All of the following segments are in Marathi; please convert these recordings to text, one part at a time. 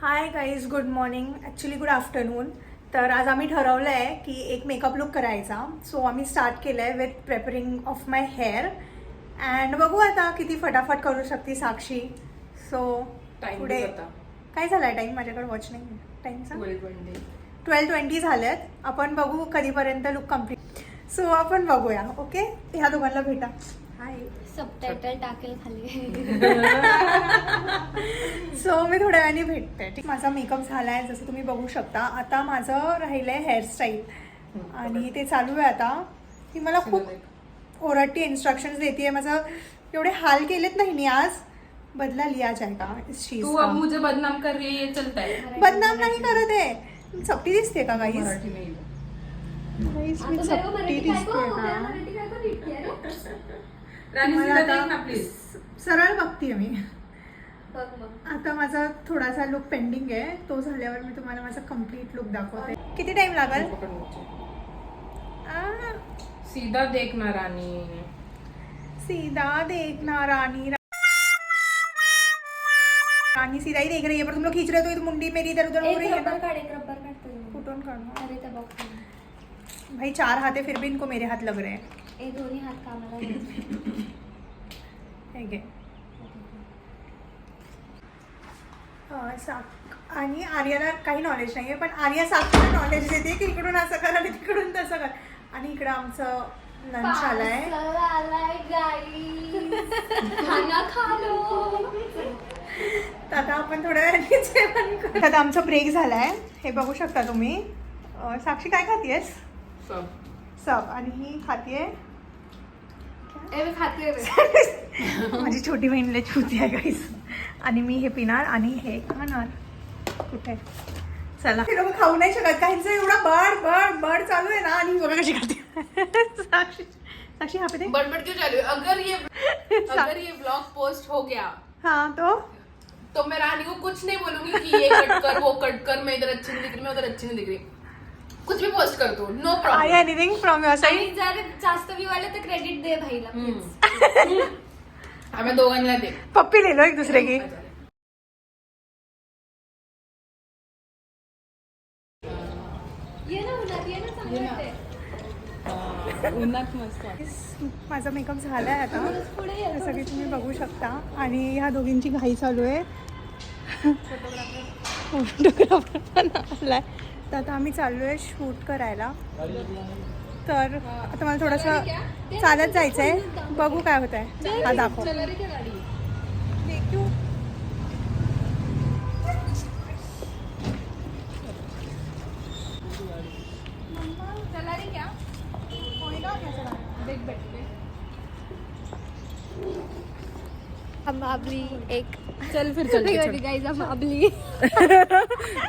हाय guys, good morning. Actually good afternoon. तर आज आम्ही ठरवलं आहे की एक मेकअप लुक करायचा. सो आम्ही स्टार्ट केलं आहे with preparing of my hair. And बघू आता किती फटाफट करू शकते साक्षी. सो पुढे काय झालं आहे टाईम? माझ्याकडे वॉच नाही टाईमचा. 12:20 झाले आहेत. आपण बघू कधीपर्यंत लुक कम्प्लीट. सो आपण बघूया. ओके, ह्या दोघांना भेटा. हाय. सबटायटल टाकेल खाली. सो मी थोड्या वेळाने भेटते. ठीक, माझा मेकअप झाला आहे जसं तुम्ही बघू शकता. आता माझं राहिलं आहे हेअरस्टाईल आणि ते चालू आहे आता. ती मला खूप ओरडती, इन्स्ट्रक्शन्स देते आहे. माझं एवढे हाल केलेत नाही मी आज. बदला लिया जाएगा इस चीज तू का. अब मुझे बदनाम कर रही है, ये चलता है. बदनाम नाही करत आहे. चपटी दिसते का गाईस? मराठी नाही. गाईस मी चपटी दिसते का? राणी मला सीधा आता देख ना प्लीज. सरळ बघतीये मी. आता माझा थोडासा लुक पेंडिंग आहे. तो झाल्यावर मी तुम्हाला माझा कम्प्लीट लुक दाखवते. किती टाइम लागेल? सीधा देख ना रानी. सीधा देखना रानी. रानी सीधा ही देख रही है पर तुम लोग खींच रहे हो तो मुंडी मेरी इधर उधर हो रही है ना. रबर काढते. कुठून काढू? अरे त्या बॉक्स भाई 4 हाथ है फिर भी इनको मेरे हाथ लग रहे हैं. ए दोन्ही हात कामाला घे. हे घे. आणि आर्याला काही नॉलेज नाही आहे पण आर्या साक्षीला नॉलेज देते की इकडून असं कर आणि तिकडून तसं कर. आणि इकडं आमचं लंच आलाय. खाना खा लो. तर आता आपण थोड्या वेळाने जेवण करू. आता आमचा ब्रेक झालाय. हे बघू शकता तुम्ही. साक्षी काय खातीयस? सब. आणि ही खातीये माझी छोटी बहीण लय छोटी आहे गाईस. आणि मी हे पिणार आणि हे खाणार. कुठे चला. हे लोक खाऊ नाही शकत. काहींचं एवढा बड बड बड चालू आहे ना. आणि बघा कशी खाते साक्षी. साक्षी यहाँ पे देख. बड़बड़ क्यों चालू है? अगर ये ब्लॉग पोस्ट हो गया हाँ तो मैं रानी को कुछ नहीं बोलूंगी कि ये कट कर, वो कट कर, मैं इधर अच्छी नहीं दिख रही, मैं उधर अच्छी नहीं दिख रही. कुछ भी पोस्ट कर दो, नो आर्या प्रॉब्लम. एनिथिंग फ्रॉम युअर आणि साइड? जर जास्त व्यू आले तर क्रेडिट दे भाईला प्लीज. हमें दोघांना दे. पप्पी ले लो एक दूसरे की. ये ना उन्हात, ये ना चांगलं वाटतंय. उन्हात मस्त. माझा मेकअप झालाय आता पुढे ये. जसं की तुम्ही बघू शकता. आणि ह्या दोघींची घाई चालू आहे. फोटोग्राफर पण आलाय. तर आता आम्ही चाललो आहे शूट करायला. तर आता मला थोडंसं चालत जायचं आहे. बघू काय होत आहे. हा दाखव. चला रे क्या गाड़ी. देखू. चला रे क्या. देख बैठ के. हम अबली एक चल फिर चल. गाइस हम अबली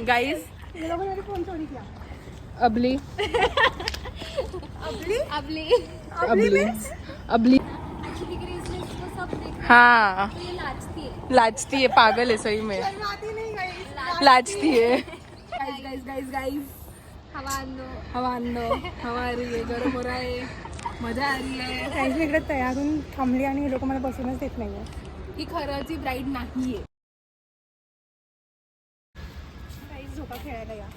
गाइस फोन चोरी किया. अबली अबली अबली अबली means? अबली. एक्चुअली ग्रेस ने इसको सब देख हाँ तो ये नाचती है. लाजती है, पागल है सही में. शर्माती नहीं गई. लाजती है. गाइस हवा अंदो. हवा आ रही है, गरम हो रहा है, मजा आ रही है. काहीच इकडे तयार होऊन थांबली आणि हे लोक मला बसूनच देत नाहीये. ही खराची ब्राईड नाहीये. काहीच झोपा खेळायला या.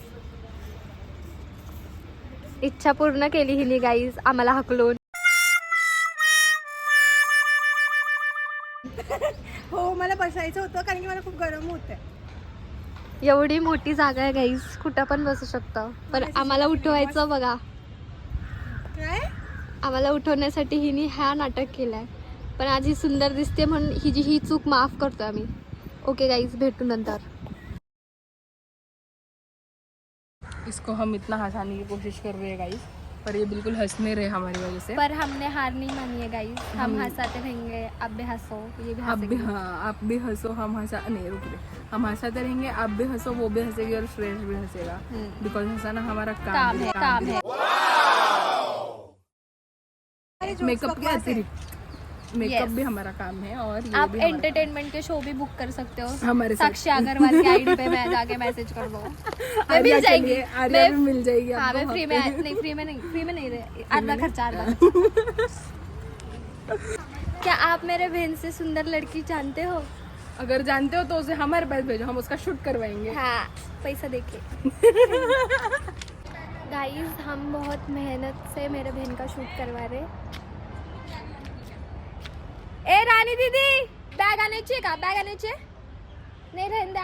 इच्छा पूर्ण केली हिने गाईज आम्हाला हकलून. हो मला बसायचं होतं कारण की मला खूप गरम होतंय. एवढी मोठी जागा आहे गाईज, कुठं पण बसू शकतं. पण आम्हाला उठवायचं बघा. काय? आम्हाला उठवण्यासाठी हिने हा नाटक केलाय. पण आज ही सुंदर दिसते म्हणून ही चूक माफ करतोय आम्ही. ओके गाईज, भेटू नंतर. इसको हम इतना हंसाने की कोशिश कर रहे हैं गाइस, पर ये बिल्कुल हंस नहीं रहे हमारी वजह से. पर हमने हार नहीं मानी है गाइज. हम हंसाते रहेंगे, आप भी हंसो, ये भी आप भी, हंसेंगे. हाँ आप भी हंसो, हम हंसा नहीं, रुक रहे, हम हंसाते रहेंगे, आप भी हंसो, वो भी हंसेगी और श्रेयस भी हंसेगा. बिकॉज हंसाना हमारा काम है. मेकअप के अतिरिक्त मेकअप भी हमारा काम है. और ये आप भी हमारा एंटरटेनमेंट के शो भी बुक कर सकते हो हमारे साथ. साक्षी अग्रवाल की आईडी पे मैं जाके मैसेज कर दो. मैं आर्या मिल के जाएगी. लिए आर्या भी मिल जाएगी. हाँ मैं आपको फ्री वहाँ में पे. फ्री में नहीं रहे. आधा खर्चा आधा. क्या आप मेरे बहन से सुंदर लड़की जानते हो? अगर जानते हो तो उसे हमारे पास भेजो, हम उसका शूट करवाएंगे. हाँ पैसा देके. गाइस हम बहुत मेहनत से मेरे बहन का शूट करवा रहे. ए रानी दीदी बैग आने चाहिए का? बैग आने चाहिए नहीं रहने दे.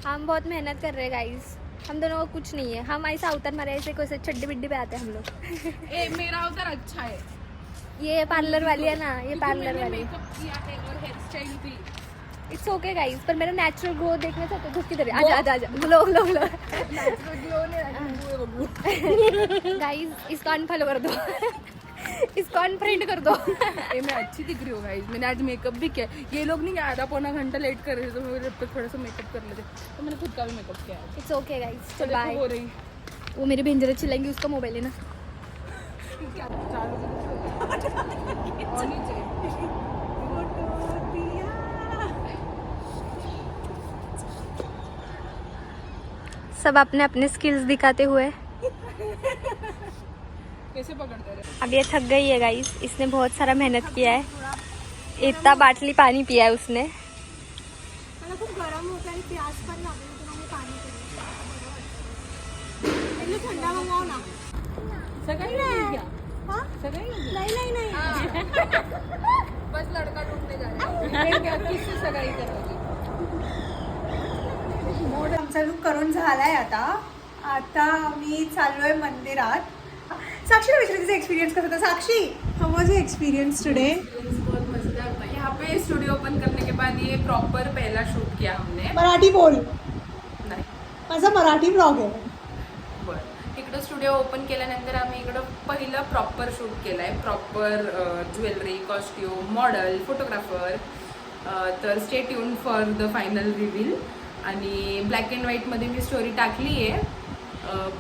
हम बहुत मेहनत कर रहे हैं गाइस. हम दोनों को कुछ नहीं है. हम ऐसा अवतार मारे ऐसे कोई चड्डी बिड्डी पे आते हैं हम लोग. ए मेरा अवतार अच्छा है. ये पार्लर वाली है ना, ये पार्लर मैंने वाली. मेकअप किया है और हेयर स्टाइल भी. इट्स ओके गाइस, पर मेरा नेचुरल ग्लो देखना चाहते हो तो किधर आजा आजा आजा. Glow glow glow. गाइस इसको अनफॉलो कर दो. इसको अनफ्रेंड कर दो. ए मैं अच्छी दिख रही हूँ गाइस. मैंने आज मेकअप भी किया. ये लोग नहीं आधा पौना घंटा लेट कर रहे थे तो मेरे पे थोड़ा सा मेकअप कर लेते, तो मैंने खुद का भी मेकअप किया है. It's okay guys. चल देखो बाय. हो रही वो मेरे बहन जरा चिल्लाएंगी, उसका मोबाइल है ना. और नीचे सब अपने अपने स्किल्स दिखाते हुए. कैसे पकड़ते रहे. अब ये थक गई है गाइस. इसने बहुत सारा मेहनत किया है. इतना बाटली पानी पिया है उसने. मला खूप गरम होतं आणि प्यास पण लागली होती, मग मी पाणी पिलं. इथलं थंड मागव ना. सगाई हो गया. हाँ? सगाई हो गया. नाही नाही नाही. बस लड़का ढूंढने जा रहा है. क्या किससे सगाई करोगी. आमचा लुक करून झालाय आता. आता मी चाललोय मंदिरात. साक्षीला विचार तिचा एक्सपिरियन्स कसा होता. साक्षी, हाउ वाज योर एक्सपीरियंस टुडे? बहुत मजेदार था. यहाँ पे स्टूडियो ओपन करने के बाद ये प्रॉपर पहला शूट किया हमने. मराठी बोल. नाही माझा मराठी ब्लॉग आहे. बरं. इकडं स्टुडिओ ओपन केल्यानंतर आम्ही इकडं पहिलं प्रॉपर शूट केलं आहे. Proper jewellery, costume, model, photographer. तर stay tune for the final reveal. आणि ब्लॅक अँड व्हाईटमध्ये मी स्टोरी टाकली आहे.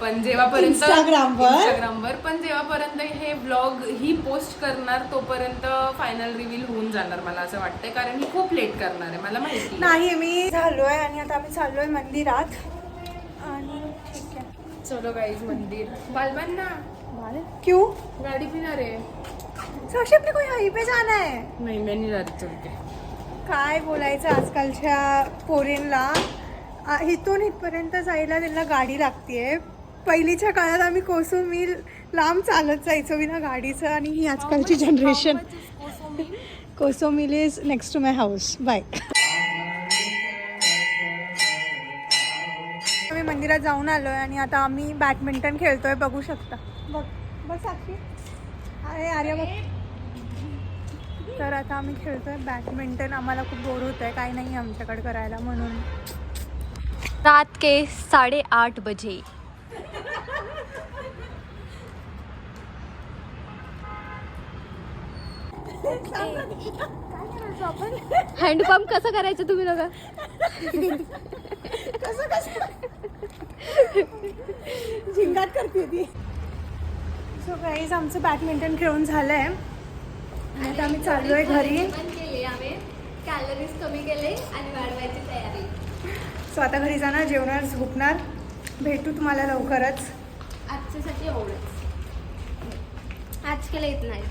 पण जेव्हापर्यंत इंस्टाग्रामवर पण जेव्हापर्यंत हे ब्लॉग ही पोस्ट करणार तोपर्यंत फायनल रिव्हील होऊन जाणार मला असं वाटतंय, कारण ही खूप लेट करणार आहे मला माहिती आहे. नाही मी झालोय आणि आता आम्ही चाललोय मंदिरात. आणि ठीक आहे. चलो गाईज मंदिर. बालबन ना क्यों? गाड़ी पिना रे. साक्षी अपने कोई यहीं पे जाना है. नहीं मैं नहीं जाती चल के. काय बोलायचं आजकालच्या पोरींना. इथून इथपर्यंत जायला त्यांना गाडी लागतेय. पहिलीच्या काळात आम्ही कोसुमील लांब चालत जायचो विना गाडीचं. आणि ही आजकालची जनरेशन. कोसुमील is next to my house. Bye. आम्ही मंदिरात जाऊन आलोय आणि आता आम्ही बॅडमिंटन खेळतोय. बघू शकता. बघ बघ साक्षी. अरे आर्या बघ. तर आता आम्ही खेळतोय बॅडमिंटन. आम्हाला खूप बोर होत आहे. काही नाही आमच्याकडे करायला म्हणून. रात के 8:30 बजे. हँडपंप कसं करायचं तुम्ही लोक. झिंगाट करते ती. सो गाईज आमचं बॅडमिंटन खेळून झालंय. आता आम्ही चाललोय घरी. कॅलरीज कमी केले आणि वाढवायची तयारी. सो आता घरी जाणार, जेवणार, झोपणार. भेटू तुम्हाला लवकरच. आजच्यासाठी एवढंच. आज केलं इथं नाही.